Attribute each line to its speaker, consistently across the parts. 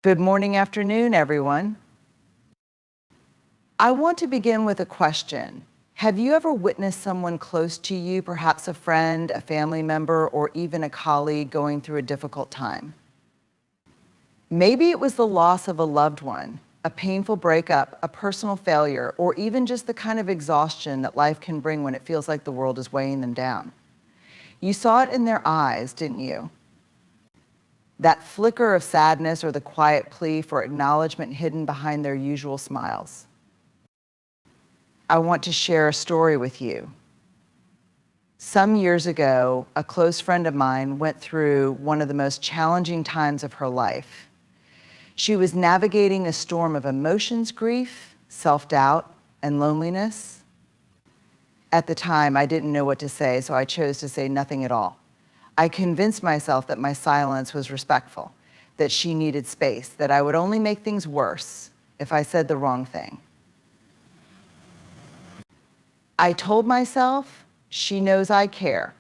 Speaker 1: Good morning, afternoon, everyone. I want to begin with a question. Have you ever witnessed someone close to you, perhaps a friend, a family member, or even a colleague going through a difficult time? Maybe it was the loss of a loved one, a painful breakup, a personal failure, or even just the kind of exhaustion that life can bring when it feels like the world is weighing them down. You saw it in their eyes, didn't you? That flicker of sadness or the quiet plea for acknowledgement hidden behind their usual smiles. I want to share a story with you. Some years ago, a close friend of mine went through one of the most challenging times of her life. She was navigating a storm of emotions, grief, self-doubt, and loneliness. At the time, I didn't know what to say, so I chose to say nothing at all. I convinced myself that my silence was respectful, that she needed space, that I would only make things worse if I said the wrong thing. I told myself, she knows I care.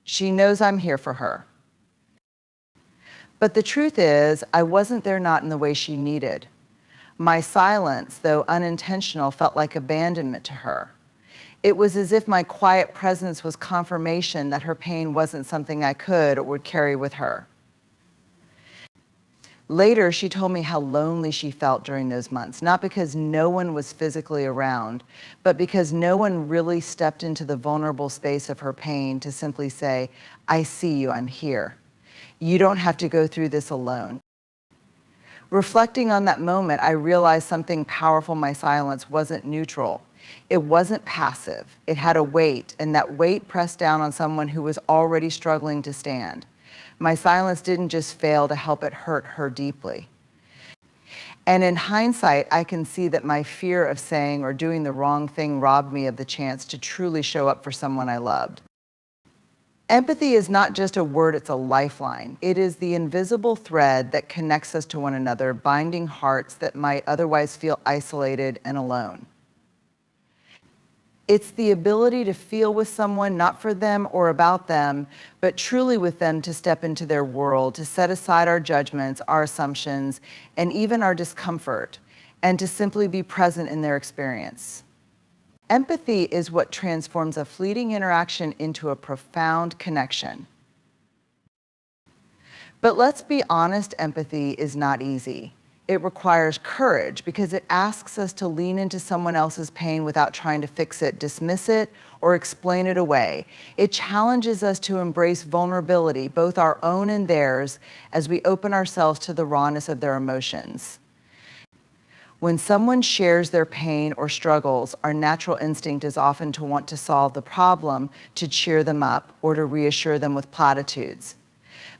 Speaker 1: She knows I'm here for her. But the truth is, I wasn't there not in the way she needed. My silence, though unintentional, felt like abandonment to her. It was as if my quiet presence was confirmation that her pain wasn't something I could or would carry with her. Later, she told me how lonely she felt during those months, not because no one was physically around, but because no one really stepped into the vulnerable space of her pain to simply say, I see you, I'm here. You don't have to go through this alone. Reflecting on that moment, I realized something powerful. My silence wasn't neutral. It wasn't passive. It had a weight, and that weight pressed down on someone who was already struggling to stand. My silence didn't just fail to help, it hurt her deeply. And in hindsight, I can see that my fear of saying or doing the wrong thing robbed me of the chance to truly show up for someone I loved. Empathy is not just a word, it's a lifeline. It is the invisible thread that connects us to one another, binding hearts that might otherwise feel isolated and alone. It's the ability to feel with someone, not for them or about them, but truly with them, to step into their world, to set aside our judgments, our assumptions, and even our discomfort, and to simply be present in their experience. Empathy is what transforms a fleeting interaction into a profound connection. But let's be honest, empathy is not easy. It requires courage because it asks us to lean into someone else's pain without trying to fix it, dismiss it, or explain it away. It challenges us to embrace vulnerability, both our own and theirs, as we open ourselves to the rawness of their emotions. When someone shares their pain or struggles, our natural instinct is often to want to solve the problem, to cheer them up, or to reassure them with platitudes.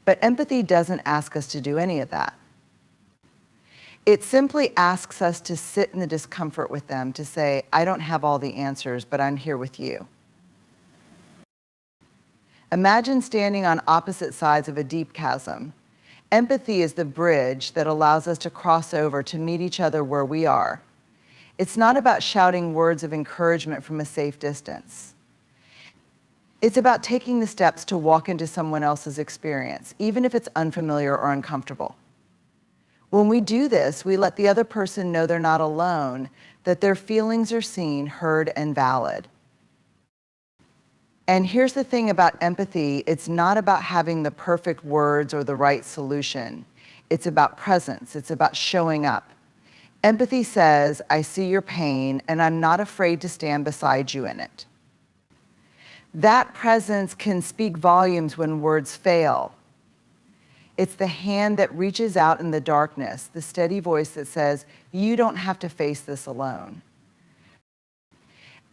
Speaker 1: But empathy doesn't ask us to do any of that. It simply asks us to sit in the discomfort with them, to say, I don't have all the answers, but I'm here with you. Imagine standing on opposite sides of a deep chasm. Empathy is the bridge that allows us to cross over, to meet each other where we are. It's not about shouting words of encouragement from a safe distance. It's about taking the steps to walk into someone else's experience, even if it's unfamiliar or uncomfortable. When we do this, we let the other person know they're not alone, that their feelings are seen, heard, and valid. And here's the thing about empathy, it's not about having the perfect words or the right solution. It's about presence, it's about showing up. Empathy says, I see your pain, and I'm not afraid to stand beside you in it. That presence can speak volumes when words fail. It's the hand that reaches out in the darkness, the steady voice that says, you don't have to face this alone.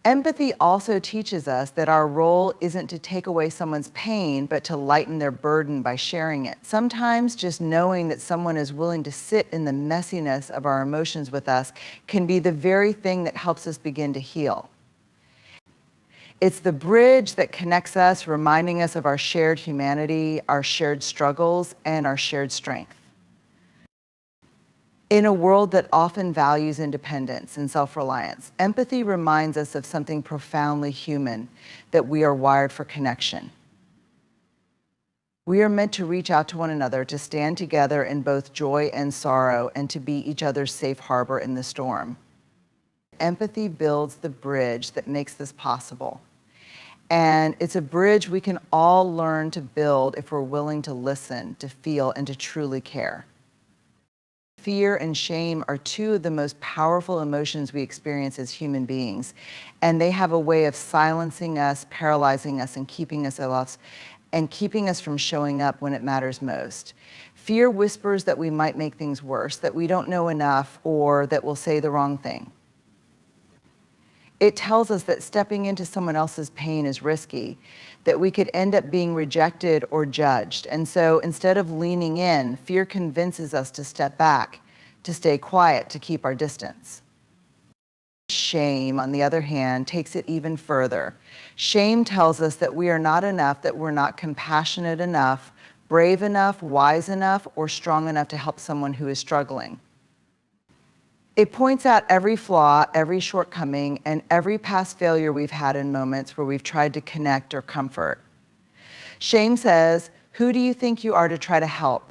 Speaker 1: Empathy also teaches us that our role isn't to take away someone's pain, but to lighten their burden by sharing it. Sometimes just knowing that someone is willing to sit in the messiness of our emotions with us can be the very thing that helps us begin to heal. It's the bridge that connects us, reminding us of our shared humanity, our shared struggles, and our shared strength. In a world that often values independence and self-reliance, empathy reminds us of something profoundly human, that we are wired for connection. We are meant to reach out to one another, to stand together in both joy and sorrow, and to be each other's safe harbor in the storm. Empathy builds the bridge that makes this possible. And it's a bridge we can all learn to build if we're willing to listen, to feel, and to truly care. Fear and shame are two of the most powerful emotions we experience as human beings, and they have a way of silencing us, paralyzing us, and keeping us lost, and keeping us from showing up when it matters most. Fear whispers that we might make things worse, that we don't know enough, or that we'll say the wrong thing. It tells us that stepping into someone else's pain is risky, that we could end up being rejected or judged. And so instead of leaning in, fear convinces us to step back, to stay quiet, to keep our distance. Shame, on the other hand, takes it even further. Shame tells us that we are not enough, that we're not compassionate enough, brave enough, wise enough, or strong enough to help someone who is struggling. It points out every flaw, every shortcoming, and every past failure we've had in moments where we've tried to connect or comfort. Shame says, who do you think you are to try to help?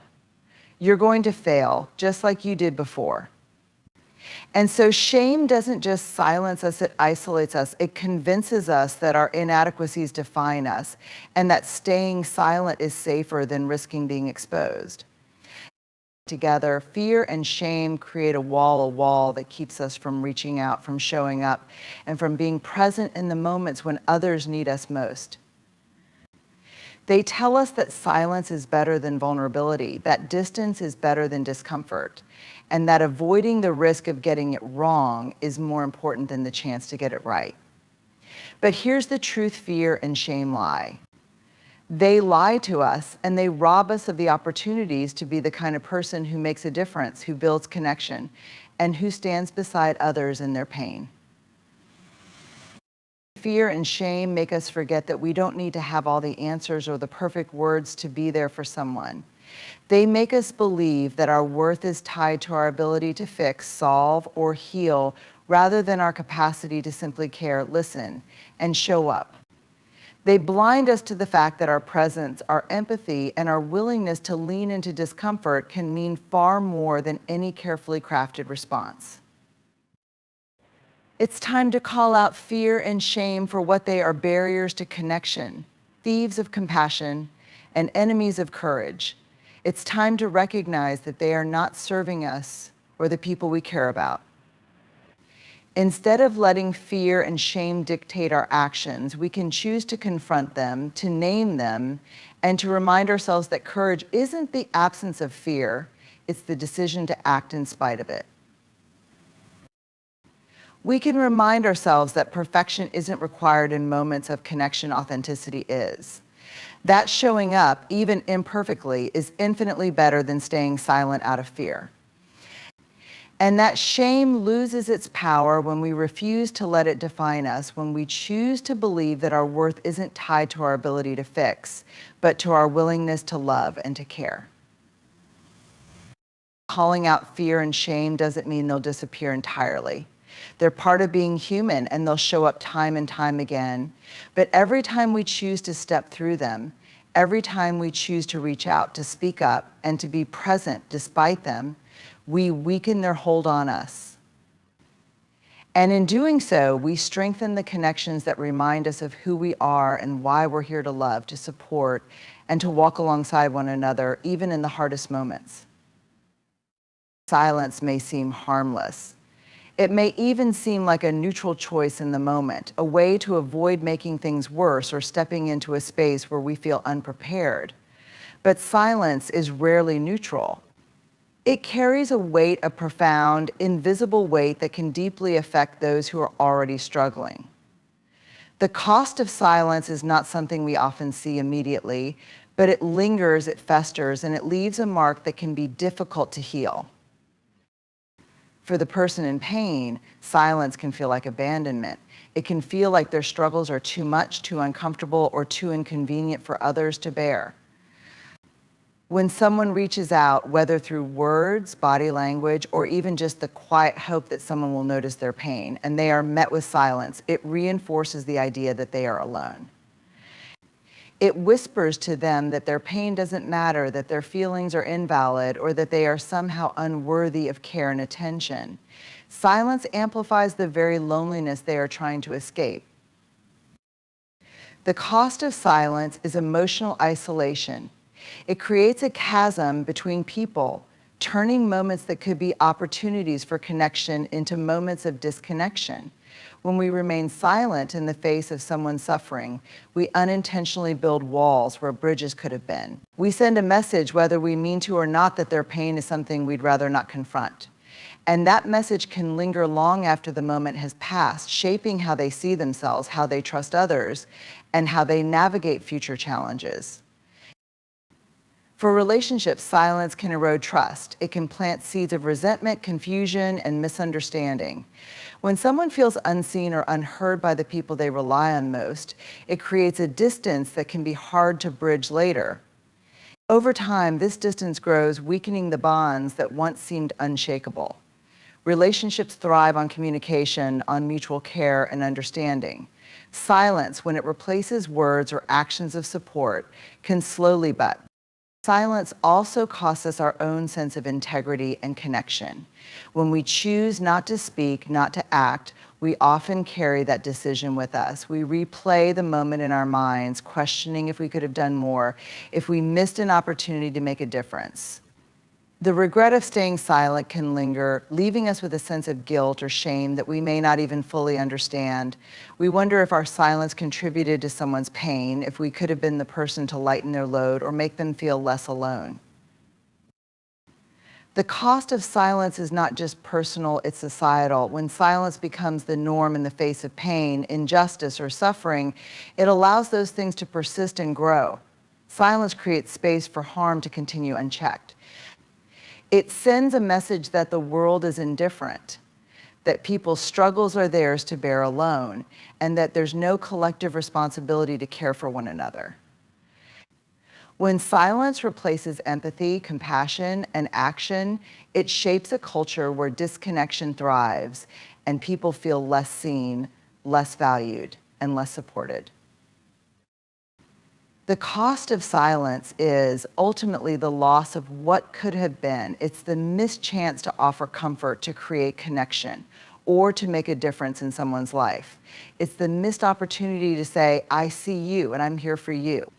Speaker 1: You're going to fail, just like you did before. And so shame doesn't just silence us, it isolates us. It convinces us that our inadequacies define us, and that staying silent is safer than risking being exposed. Together, fear and shame create a wall that keeps us from reaching out, from showing up, and from being present in the moments when others need us most. They tell us that silence is better than vulnerability, that distance is better than discomfort, and that avoiding the risk of getting it wrong is more important than the chance to get it right. But here's the truth fear and shame lie. They lie to us, and they rob us of the opportunities to be the kind of person who makes a difference, who builds connection, and who stands beside others in their pain. Fear and shame make us forget that we don't need to have all the answers or the perfect words to be there for someone. They make us believe that our worth is tied to our ability to fix, solve, or heal, rather than our capacity to simply care, listen, and show up. They blind us to the fact that our presence, our empathy, and our willingness to lean into discomfort can mean far more than any carefully crafted response. It's time to call out fear and shame for what they are: barriers to connection, thieves of compassion, and enemies of courage. It's time to recognize that they are not serving us or the people we care about. Instead of letting fear and shame dictate our actions, we can choose to confront them, to name them, and to remind ourselves that courage isn't the absence of fear, it's the decision to act in spite of it. We can remind ourselves that perfection isn't required in moments of connection, authenticity is. That showing up, even imperfectly, is infinitely better than staying silent out of fear. And that shame loses its power when we refuse to let it define us, when we choose to believe that our worth isn't tied to our ability to fix, but to our willingness to love and to care. Calling out fear and shame doesn't mean they'll disappear entirely. They're part of being human, and they'll show up time and time again. But every time we choose to step through them, every time we choose to reach out, to speak up, and to be present despite them, we weaken their hold on us. And in doing so, we strengthen the connections that remind us of who we are and why we're here to love, to support, and to walk alongside one another, even in the hardest moments. Silence may seem harmless. It may even seem like a neutral choice in the moment, a way to avoid making things worse or stepping into a space where we feel unprepared. But silence is rarely neutral. It carries a weight, a profound, invisible weight that can deeply affect those who are already struggling. The cost of silence is not something we often see immediately, but it lingers, it festers, and it leaves a mark that can be difficult to heal. For the person in pain, silence can feel like abandonment. It can feel like their struggles are too much, too uncomfortable, or too inconvenient for others to bear. When someone reaches out, whether through words, body language, or even just the quiet hope that someone will notice their pain, and they are met with silence, it reinforces the idea that they are alone. It whispers to them that their pain doesn't matter, that their feelings are invalid, or that they are somehow unworthy of care and attention. Silence amplifies the very loneliness they are trying to escape. The cost of silence is emotional isolation. It creates a chasm between people, turning moments that could be opportunities for connection into moments of disconnection. When we remain silent in the face of someone suffering, we unintentionally build walls where bridges could have been. We send a message, whether we mean to or not, that their pain is something we'd rather not confront. And that message can linger long after the moment has passed, shaping how they see themselves, how they trust others, and how they navigate future challenges. For relationships, silence can erode trust. It can plant seeds of resentment, confusion, and misunderstanding. When someone feels unseen or unheard by the people they rely on most, it creates a distance that can be hard to bridge later. Over time, this distance grows, weakening the bonds that once seemed unshakable. Relationships thrive on communication, on mutual care and understanding. Silence, when it replaces words or actions of support, can slowly but. Silence also costs us our own sense of integrity and connection. When we choose not to speak, not to act, we often carry that decision with us. We replay the moment in our minds, questioning if we could have done more, if we missed an opportunity to make a difference. The regret of staying silent can linger, leaving us with a sense of guilt or shame that we may not even fully understand. We wonder if our silence contributed to someone's pain, if we could have been the person to lighten their load or make them feel less alone. The cost of silence is not just personal, it's societal. When silence becomes the norm in the face of pain, injustice, or suffering, it allows those things to persist and grow. Silence creates space for harm to continue unchecked. It sends a message that the world is indifferent, that people's struggles are theirs to bear alone, and that there's no collective responsibility to care for one another. When silence replaces empathy, compassion, and action, it shapes a culture where disconnection thrives and people feel less seen, less valued, and less supported. The cost of silence is ultimately the loss of what could have been. It's the missed chance to offer comfort, to create connection, or to make a difference in someone's life. It's the missed opportunity to say, I see you and I'm here for you.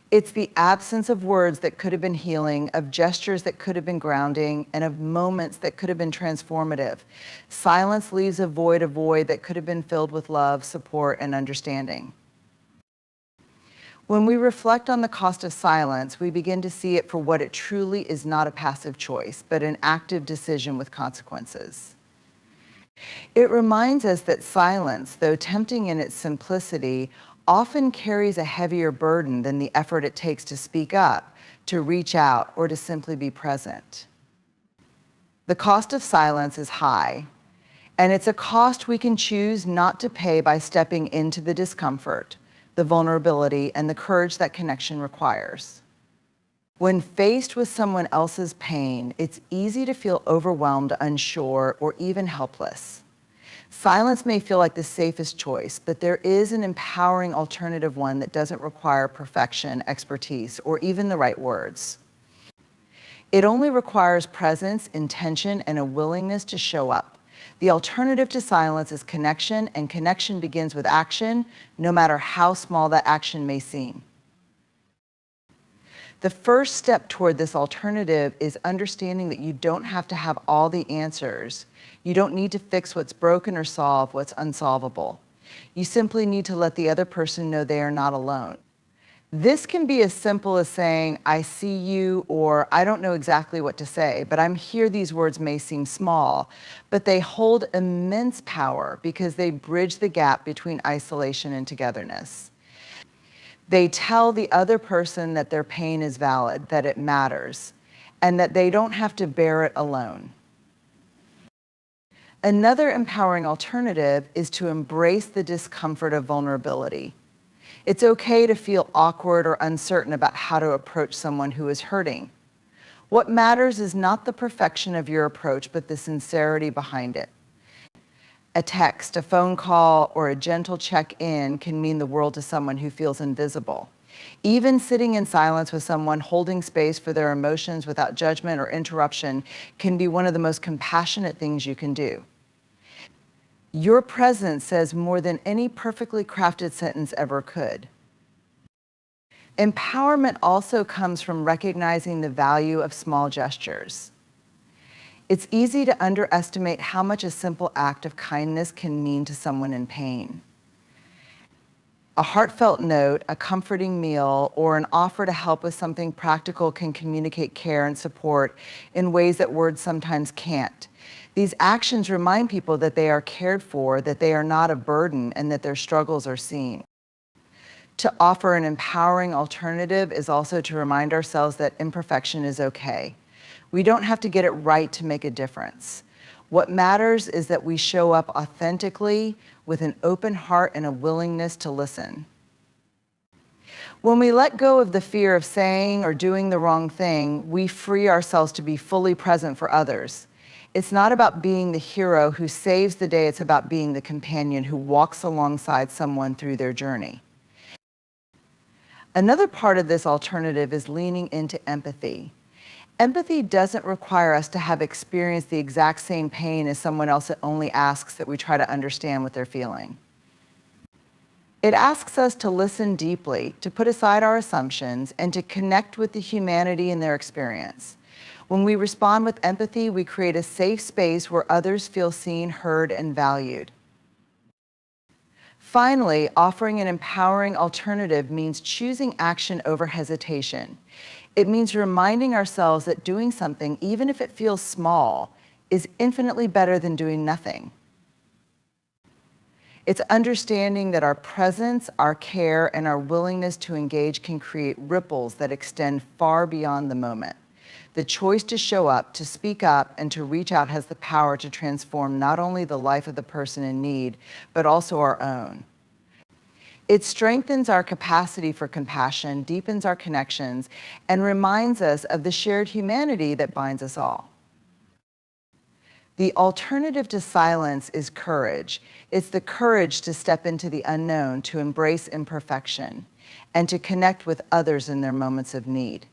Speaker 1: It's the absence of words that could have been healing, of gestures that could have been grounding, and of moments that could have been transformative. Silence leaves a void that could have been filled with love, support, and understanding. When we reflect on the cost of silence, we begin to see it for what it truly is: not a passive choice, but an active decision with consequences. It reminds us that silence, though tempting in its simplicity, often carries a heavier burden than the effort it takes to speak up, to reach out, or to simply be present. The cost of silence is high, and it's a cost we can choose not to pay by stepping into the discomfort, the vulnerability, and the courage that connection requires. When faced with someone else's pain, it's easy to feel overwhelmed, unsure, or even helpless. Silence may feel like the safest choice, but there is an empowering alternative one that doesn't require perfection, expertise, or even the right words. It only requires presence, intention, and a willingness to show up. The alternative to silence is connection, and connection begins with action, no matter how small that action may seem. The first step toward this alternative is understanding that you don't have to have all the answers. You don't need to fix what's broken or solve what's unsolvable. You simply need to let the other person know they are not alone. This can be as simple as saying, I see you, or I don't know exactly what to say, but I'm here. These words may seem small, but they hold immense power because they bridge the gap between isolation and togetherness. They tell the other person that their pain is valid, that it matters, and that they don't have to bear it alone. Another empowering alternative is to embrace the discomfort of vulnerability. It's okay to feel awkward or uncertain about how to approach someone who is hurting. What matters is not the perfection of your approach, but the sincerity behind it. A text, a phone call, or a gentle check-in can mean the world to someone who feels invisible. Even sitting in silence with someone, holding space for their emotions without judgment or interruption, can be one of the most compassionate things you can do. Your presence says more than any perfectly crafted sentence ever could. Empowerment also comes from recognizing the value of small gestures. It's easy to underestimate how much a simple act of kindness can mean to someone in pain. A heartfelt note, a comforting meal, or an offer to help with something practical can communicate care and support in ways that words sometimes can't. These actions remind people that they are cared for, that they are not a burden, and that their struggles are seen. To offer an empowering alternative is also to remind ourselves that imperfection is okay. We don't have to get it right to make a difference. What matters is that we show up authentically with an open heart and a willingness to listen. When we let go of the fear of saying or doing the wrong thing, we free ourselves to be fully present for others. It's not about being the hero who saves the day, it's about being the companion who walks alongside someone through their journey. Another part of this alternative is leaning into empathy. Empathy doesn't require us to have experienced the exact same pain as someone else. It only asks that we try to understand what they're feeling. It asks us to listen deeply, to put aside our assumptions, and to connect with the humanity in their experience. When we respond with empathy, we create a safe space where others feel seen, heard, and valued. Finally, offering an empowering alternative means choosing action over hesitation. It means reminding ourselves that doing something, even if it feels small, is infinitely better than doing nothing. It's understanding that our presence, our care, and our willingness to engage can create ripples that extend far beyond the moment. The choice to show up, to speak up, and to reach out has the power to transform not only the life of the person in need, but also our own. It strengthens our capacity for compassion, deepens our connections, and reminds us of the shared humanity that binds us all. The alternative to silence is courage. It's the courage to step into the unknown, to embrace imperfection, and to connect with others in their moments of need.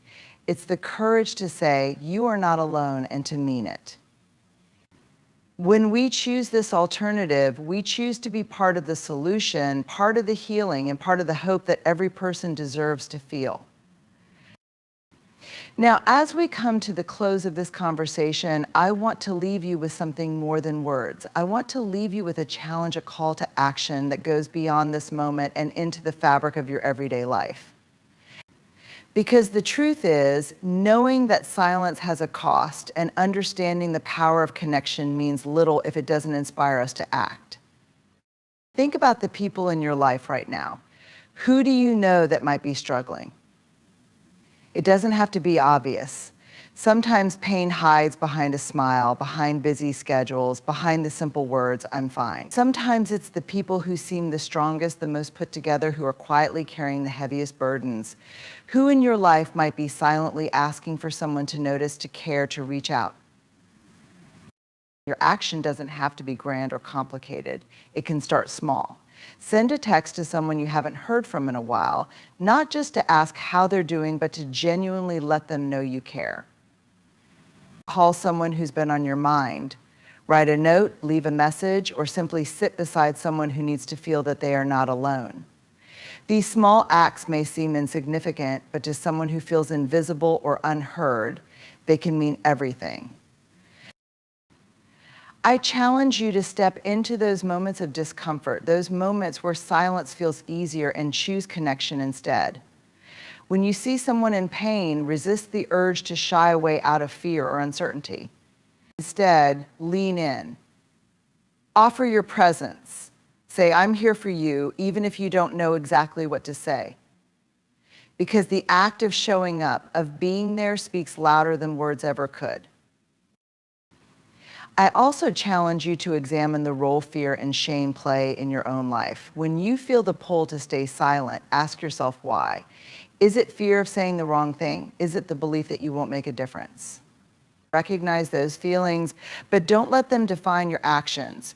Speaker 1: It's the courage to say, "You are not alone," and to mean it. When we choose this alternative, we choose to be part of the solution, part of the healing, and part of the hope that every person deserves to feel. Now, as we come to the close of this conversation, I want to leave you with something more than words. I want to leave you with a challenge, a call to action that goes beyond this moment and into the fabric of your everyday life. Because the truth is, knowing that silence has a cost and understanding the power of connection means little if it doesn't inspire us to act. Think about the people in your life right now. Who do you know that might be struggling? It doesn't have to be obvious. Sometimes pain hides behind a smile, behind busy schedules, behind the simple words, "I'm fine." Sometimes it's the people who seem the strongest, the most put together, who are quietly carrying the heaviest burdens. Who in your life might be silently asking for someone to notice, to care, to reach out? Your action doesn't have to be grand or complicated. It can start small. Send a text to someone you haven't heard from in a while, not just to ask how they're doing, but to genuinely let them know you care. Call someone who's been on your mind. Write a note, leave a message, or simply sit beside someone who needs to feel that they are not alone. These small acts may seem insignificant, but to someone who feels invisible or unheard, they can mean everything. I challenge you to step into those moments of discomfort, those moments where silence feels easier, and choose connection instead. When you see someone in pain, resist the urge to shy away out of fear or uncertainty. Instead, lean in. Offer your presence. Say, "I'm here for you," even if you don't know exactly what to say. Because the act of showing up, of being there, speaks louder than words ever could. I also challenge you to examine the role fear and shame play in your own life. When you feel the pull to stay silent, ask yourself why. Is it fear of saying the wrong thing? Is it the belief that you won't make a difference? Recognize those feelings, but don't let them define your actions.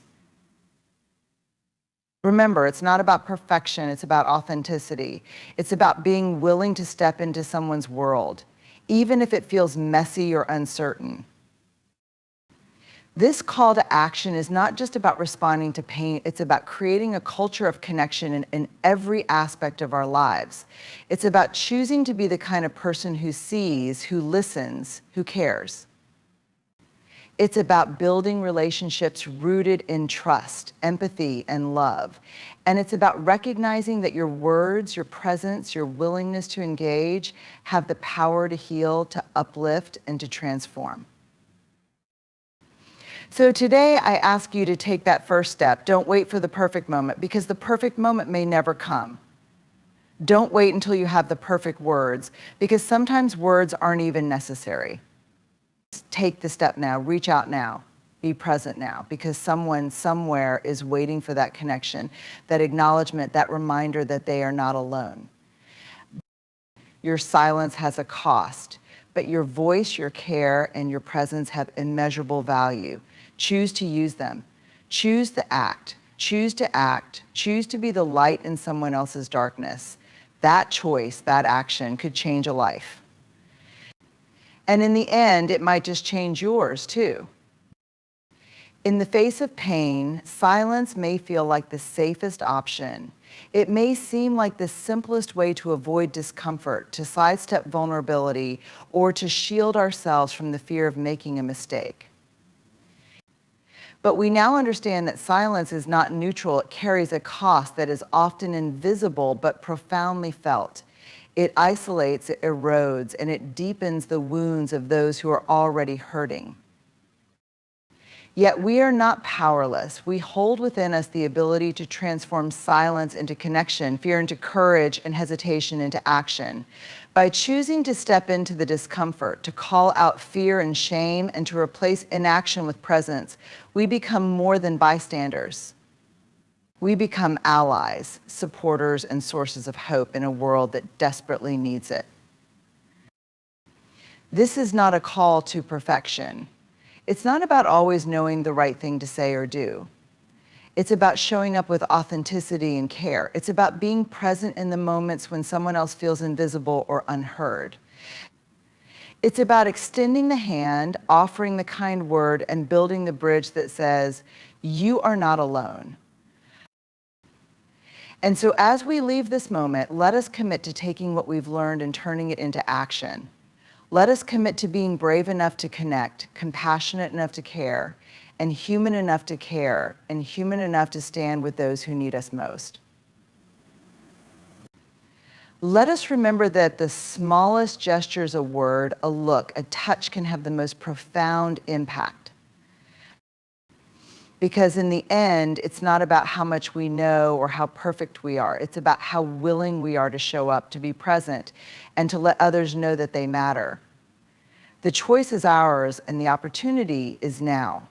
Speaker 1: Remember, it's not about perfection, it's about authenticity. It's about being willing to step into someone's world, even if it feels messy or uncertain. This call to action is not just about responding to pain, it's about creating a culture of connection in every aspect of our lives. It's about choosing to be the kind of person who sees, who listens, who cares. It's about building relationships rooted in trust, empathy, and love. And it's about recognizing that your words, your presence, your willingness to engage have the power to heal, to uplift, and to transform. So today I ask you to take that first step. Don't wait for the perfect moment, because the perfect moment may never come. Don't wait until you have the perfect words, because sometimes words aren't even necessary. Take the step now, reach out now, be present now, because someone somewhere is waiting for that connection, that acknowledgement, that reminder that they are not alone. Your silence has a cost, but your voice, your care, and your presence have immeasurable value. Choose to use them. Choose to act. Choose to act. Choose to be the light in someone else's darkness. That choice, that action could change a life. And in the end, it might just change yours too. In the face of pain, silence may feel like the safest option. It may seem like the simplest way to avoid discomfort, to sidestep vulnerability, or to shield ourselves from the fear of making a mistake. But we now understand that silence is not neutral. It carries a cost that is often invisible but profoundly felt. It isolates, it erodes, and it deepens the wounds of those who are already hurting. Yet we are not powerless. We hold within us the ability to transform silence into connection, fear into courage, and hesitation into action. By choosing to step into the discomfort, to call out fear and shame, and to replace inaction with presence, we become more than bystanders. We become allies, supporters, and sources of hope in a world that desperately needs it. This is not a call to perfection. It's not about always knowing the right thing to say or do. It's about showing up with authenticity and care. It's about being present in the moments when someone else feels invisible or unheard. It's about extending the hand, offering the kind word, and building the bridge that says, "You are not alone." And so as we leave this moment, let us commit to taking what we've learned and turning it into action. Let us commit to being brave enough to connect, compassionate enough to care, and human enough to care, and human enough to stand with those who need us most. Let us remember that the smallest gestures, a word, a look, a touch, can have the most profound impact. Because in the end, it's not about how much we know or how perfect we are. It's about how willing we are to show up, to be present, and to let others know that they matter. The choice is ours, and the opportunity is now.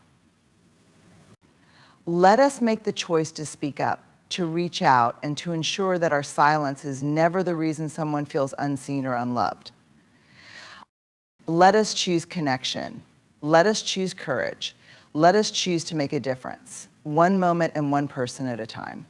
Speaker 1: Let us make the choice to speak up, to reach out, and to ensure that our silence is never the reason someone feels unseen or unloved. Let us choose connection. Let us choose courage. Let us choose to make a difference, one moment and one person at a time.